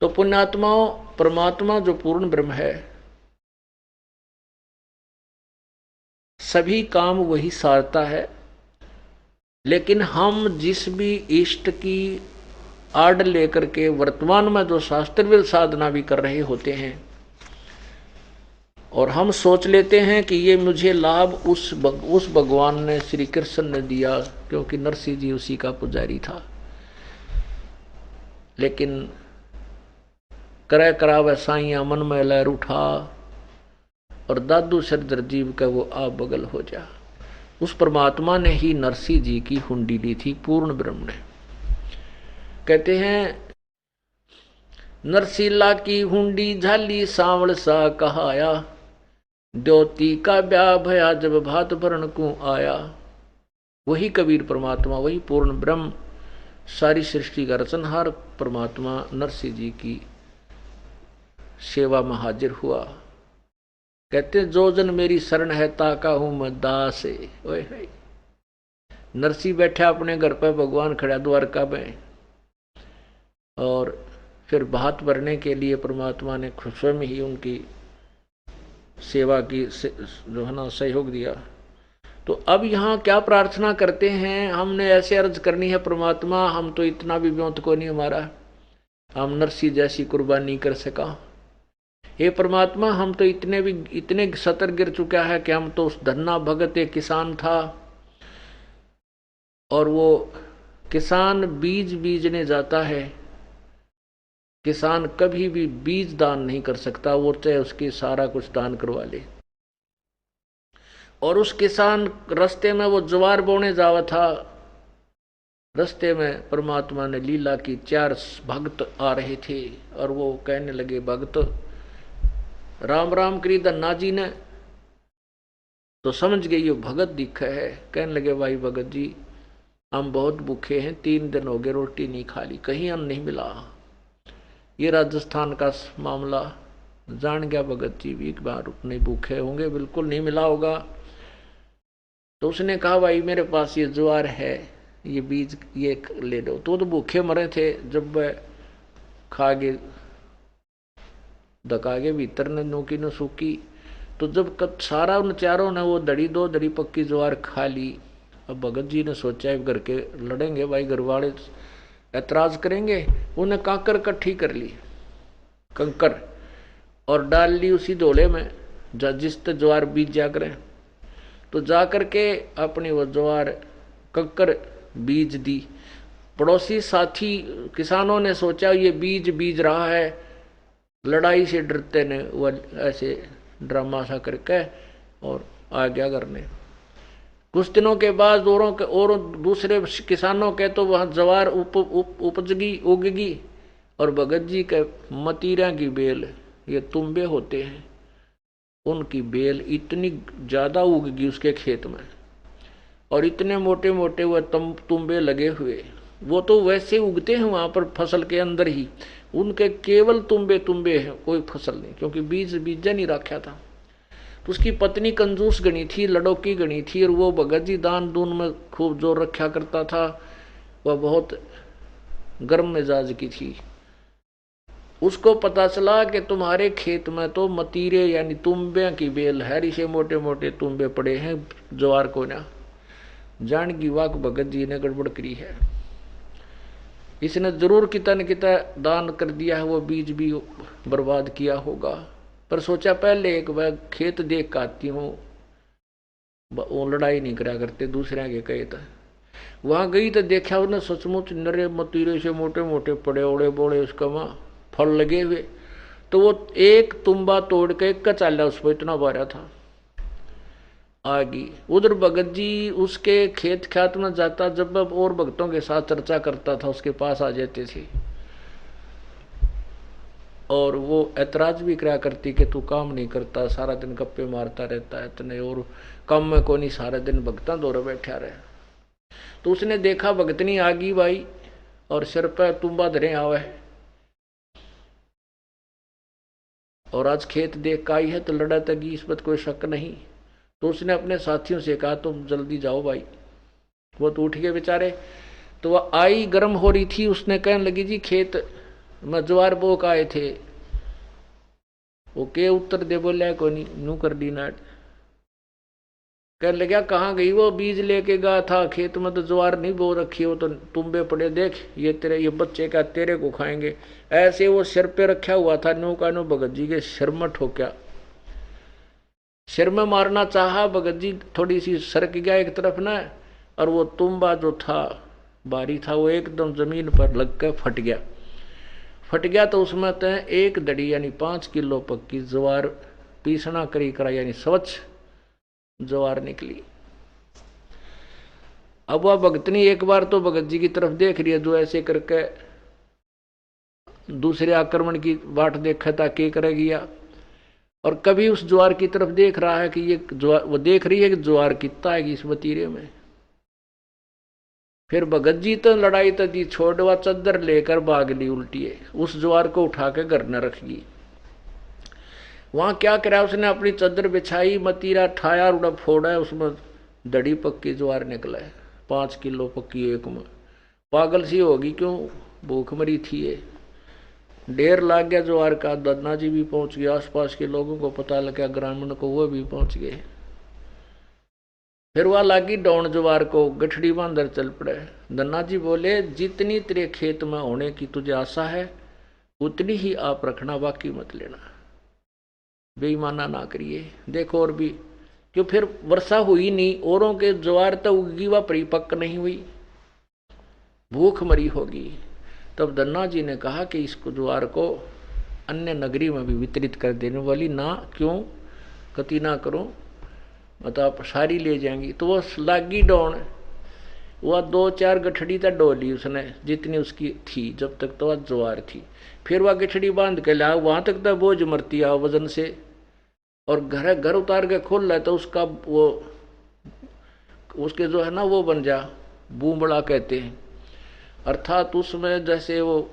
तो पुण्यात्माओं, परमात्मा जो पूर्ण ब्रह्म है, सभी काम वही सारता है। लेकिन हम जिस भी इष्ट की आड़ लेकर के वर्तमान में जो शास्त्रविद साधना भी कर रहे होते हैं, और हम सोच लेते हैं कि ये मुझे लाभ उस भगवान ने, श्री कृष्ण ने दिया, क्योंकि नरसिंह जी उसी का पुजारी था। लेकिन करे करावे साइया मन में लहर उठा, और दादू सरदर जीव का वो आप बगल हो जा। उस परमात्मा ने ही नरसिंह जी की हुंडी ली थी, पूर्ण ब्रह्म ने। कहते हैं, नरसिला की हुंडी झाली सांवल सा कहाया, द्योती का ब्याह भया जब भात भरण को आया। वही कबीर परमात्मा, वही पूर्ण ब्रह्म, सारी सृष्टि का रचनहार परमात्मा नरसिंह जी की सेवा में हाजिर हुआ। कहते जो जन मेरी शरण है ताका हूं मैं दास। ओए नरसिंह बैठा अपने घर पर, भगवान खड़ा द्वारका में, और फिर भात भरने के लिए परमात्मा ने स्वयं ही उनकी सेवा की जो है ना सहयोग दिया। तो अब यहाँ क्या प्रार्थना करते हैं, हमने ऐसे अर्ज करनी है, परमात्मा हम तो इतना भी व्योत को नहीं हमारा, हम नरसिंह जैसी कुर्बानी कर सका। हे परमात्मा, हम तो इतने सतर गिर चुका है कि हम तो उस धन्ना भगत एक किसान था, और वो किसान बीज बीजने जाता है, किसान कभी भी बीज दान नहीं कर सकता, वो चाहे उसकी सारा कुछ दान करवा ले। और उस किसान रास्ते में वो ज्वार बोने जावा था, रास्ते में परमात्मा ने लीला की, 4 भक्त आ रहे थे, और वो कहने लगे, भक्त राम राम करी धन्ना जी ने। तो समझ गई ये भगत दिखा है। कहने लगे, भाई भगत जी, हम बहुत भूखे हैं, 3 दिन हो गए रोटी नहीं खा ली, कहीं अन्न नहीं मिला। ये राजस्थान का मामला जान गया भगत जी भी, एक बार नहीं भूखे होंगे, बिल्कुल नहीं मिला होगा। तो उसने कहा, भाई मेरे पास ये ज्वार है, ये बीज ये ले लो। तो भूखे मरे थे, जब वह खा गए धकागे भीतर ने नोकी न सूखी। तो जब सारा उन चारों ने वो दड़ी 2 दड़ी पक्की ज्वार खा ली। अब भगत जी ने सोचा घर के लड़ेंगे, भाई घर वाले ऐतराज करेंगे। उन्हें कांकर इकट्ठी कर ली, कंकर, और डाल ली उसी डोले में जिस ते ज्वार बीज जा करें। तो जा करके अपनी वो ज्वार कंकर बीज दी। पड़ोसी साथी किसानों ने सोचा ये बीज रहा है, लड़ाई से डरते ने वह ऐसे ड्रामा सा करके और आ गया करने। कुछ दिनों के बाद और दूसरे किसानों के तो वहां ज्वार उगगी, और भगत जी के मतीरा की बेल, ये तुम्बे होते हैं, उनकी बेल इतनी ज्यादा उगगी उसके खेत में, और इतने मोटे मोटे वह तुम्बे लगे हुए। वो तो वैसे उगते हैं वहां पर फसल के अंदर ही, उनके केवल तुम्बे हैं, कोई फसल नहीं, क्योंकि बीजा नहीं रखा था। तो उसकी पत्नी कंजूस गणी थी, लड़ोकी गणी थी, और वो भगत जी दान दून में खूब जोर रखा करता था। वह बहुत गर्म मिजाज की थी। उसको पता चला कि तुम्हारे खेत में तो मतीरे यानी तुम्बे की बेल है, इसे मोटे मोटे तुम्बे पड़े हैं ज्वार को ना। जान की वाक भगत जी ने गड़बड़ करी है, इसने जरूर किता न किता दान कर दिया है, वो बीज भी बर्बाद किया होगा। पर सोचा पहले एक बार खेत देख कर आती हूँ, वो लड़ाई नहीं करा करते दूसरे के कहे था। वहां गई तो देखा उन्हें सचमुच नरे मतीरे से मोटे मोटे पड़े ओड़े बोड़े उसका वहां फल लगे हुए। तो वो एक तुम्बा तोड़ के एक का चाला उस पर, इतना बारा था। आगी उधर भगत जी उसके खेत ख्यात में जाता, जब अब और भक्तों के साथ चर्चा करता था उसके पास आ जाते थे, और वो ऐतराज भी करा करती कि तू काम नहीं करता, सारा दिन गप्पे मारता रहता है इतने, और काम में को नहीं, सारा दिन भक्ता दौरे बैठा रहे। तो उसने देखा भगतनी आगी भाई, और सिर पर तुम्बा धरे आवे, और आज खेत देख का आई है तो लड़ा तगी, इस पर कोई शक नहीं। तो उसने अपने साथियों से कहा तुम जल्दी जाओ भाई। वो तो उठ गए बेचारे। तो वह आई गर्म हो रही थी, उसने कहने लगी जी खेत मैं ज्वार बो का आए थे। वो के उत्तर दे बोलिया को नहीं नू कर दी नाट। कह लगा कहाँ गई वो बीज लेके गया था खेत में तो ज्वार नहीं बो रखी हो तो तुम्बे पड़े देख ये तेरे ये बच्चे का तेरे को खाएंगे। ऐसे वो सिर पे रखा हुआ था नो का नो भगत जी के सिर में ठोक्या। सिर में मारना चाहा भगत जी थोड़ी सी सरक गया एक तरफ ना और वो तुम्बा जो था बारी था वो एकदम जमीन पर लग कर फट गया। फट गया तो उसमें तय एक दड़ी यानी 5 किलो पक्की ज्वार पीसना करी करा यानी स्वच्छ ज्वार निकली। अब वह भगतनी एक बार तो भगत जी की तरफ देख रही है जो ऐसे करके दूसरे आक्रमण की बाट देखा था के करेगी या और कभी उस ज्वार की तरफ देख रहा है कि ये ज्वार वो देख रही है कि ज्वार कितना है इस वतीरे में। फिर भगत जी तो लड़ाई तदी छोड़वा चद्दर लेकर भाग ली उल्टी है उस ज्वार को उठा के घर न रख गई। वहां क्या करा उसने अपनी चद्दर बिछाई मतीरा ठाया उड़ा फोड़ा है उसमें दड़ी पक्की ज्वार निकला है 5 किलो पक्की एक में। पागल सी होगी क्यों भूख मरी थी ये। ढेर लाग गया ज्वार का। दन्ना जी भी पहुंच गए आसपास के लोगों को पता लगा ग्रामीण को वो भी पहुंच गए। फिर वह लागी डौन ज्वार को गठड़ी बांधर चल पड़े। दन्ना जी बोले जितनी तेरे खेत में होने की तुझे आशा है उतनी ही आप रखना बाकी मत लेना बेईमाना ना करिए। देखो और भी क्यों फिर वर्षा हुई नहीं औरों के ज्वार तो उगी वह परिपक्व नहीं हुई भूख मरी होगी। तब दन्ना जी ने कहा कि इसको ज्वार को अन्य नगरी में भी वितरित कर देने वाली ना क्यों कति ना करो मतलब आप सारी ले जाएंगी। तो वो लागी डौन वह 2-4 गठड़ी तक डोली उसने जितनी उसकी थी जब तक तो वह ज्वार थी। फिर वह गठड़ी बांध के लाया वहां तक तो बोझ मरती आ वजन से और घर उतार के खोल रहा तो उसका वो उसके जो है ना वो बन जा बूंबड़ा कहते हैं अर्थात उसमें जैसे वो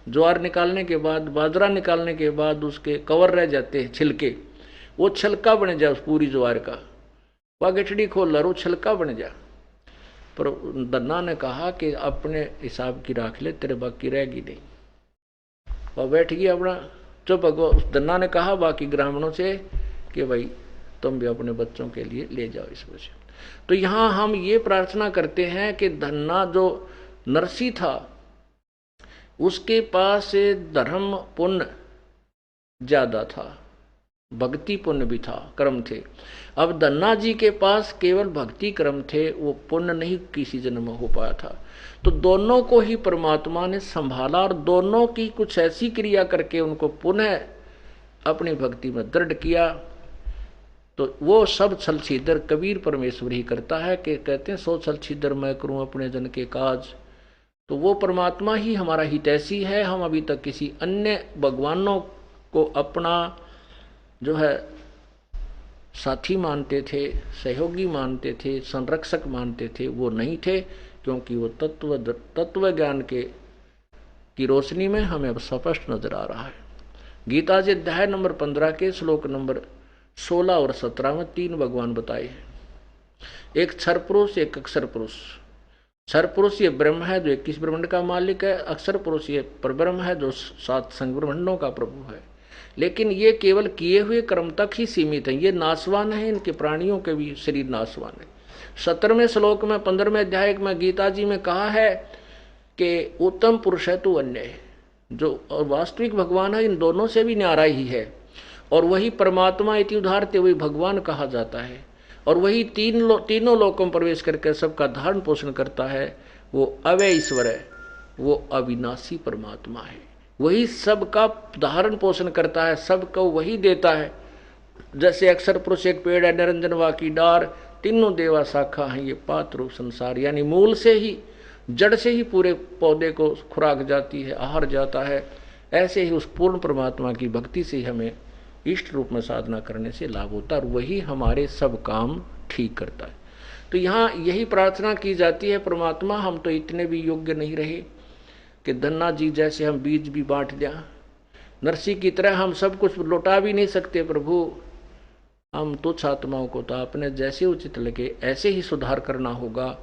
ज्वार निकालने के बाद बाजरा निकालने के बाद उसके कवर रह जाते हैं छिलके वो छिलका बन जा उस पूरी ज्वार का। वह गठड़ी खोल ला वो छिलका बन जा। पर दन्ना ने कहा कि अपने हिसाब की राख ले तेरे बाकी रहेगी नहीं। वह बैठ गया अपना चुप। उस दन्ना ने कहा बाकी ग्रामीणों से कि भाई तुम भी अपने बच्चों के लिए ले जाओ इस वजह। तो यहां हम ये प्रार्थना करते हैं कि धन्ना जो नरसी था उसके पास धर्म पुण्य ज्यादा था भक्ति पुण्य भी था कर्म थे। अब धन्ना जी के पास केवल भक्ति कर्म थे वो पुण्य नहीं किसी जन्म में हो पाया था। तो दोनों को ही परमात्मा ने संभाला और दोनों की कुछ ऐसी क्रिया करके उनको पुनः अपनी भक्ति में दृढ़ किया। तो वो सब छल छीदर कबीर परमेश्वर ही करता है कि कहते हैं 100 छल छीदर मैं करूं अपने जन के काज। तो वो परमात्मा ही हमारा हितैषी है। हम अभी तक किसी अन्य भगवानों को अपना जो है साथी मानते थे सहयोगी मानते थे संरक्षक मानते थे वो नहीं थे क्योंकि वो तत्व ज्ञान की रोशनी में हमें अब स्पष्ट नजर आ रहा है। गीता जी अध्याय नंबर 15 के श्लोक नंबर 16 और 17 में 3 भगवान बताए हैं। एक क्षर पुरुष एक अक्षर पुरुष। क्षर पुरुष ये ब्रह्म है जो 21 ब्रह्मांड का मालिक है। अक्षर पुरुष ये परब्रह्म है जो 7 संग ब्रह्मांडों का प्रभु है। लेकिन ये केवल किए हुए कर्म तक ही सीमित है। ये नाशवान है इनके प्राणियों के भी शरीर नाशवान है। 17वें श्लोक में 15वें अध्याय में गीता जी में कहा है कि उत्तम पुरुष है तू अन्य है। जो और वास्तविक भगवान है इन दोनों से भी न्यारा ही है और वही परमात्मा इति उदाहरते वही भगवान कहा जाता है और वही तीनों लोकों में प्रवेश करके सबका धारण पोषण करता है। वो अव्यय ईश्वर है वो अविनाशी परमात्मा है। वही सबका धारण पोषण करता है सबको वही देता है। जैसे अक्षर पुरुष एक पेड़ है निरंजन वाकी डार तीनों देवा शाखा हैं ये पात रूप संसार यानी मूल से ही जड़ से ही पूरे पौधे को खुराक जाती है आहार जाता है। ऐसे ही उस पूर्ण परमात्मा की भक्ति से हमें इष्ट रूप में साधना करने से लाभ होता है और वही हमारे सब काम ठीक करता है। तो यहाँ यही प्रार्थना की जाती है परमात्मा हम तो इतने भी योग्य नहीं रहे कि धन्ना जी जैसे हम बीज भी बांट दें नरसी की तरह हम सब कुछ लौटा भी नहीं सकते प्रभु। हम तुच्छ आत्माओं को तो आपने जैसे उचित लगे ऐसे ही सुधार करना होगा।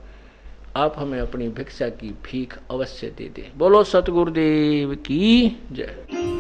आप हमें अपनी भिक्षा की भीख अवश्य दे दें। बोलो सतगुरुदेव की जय।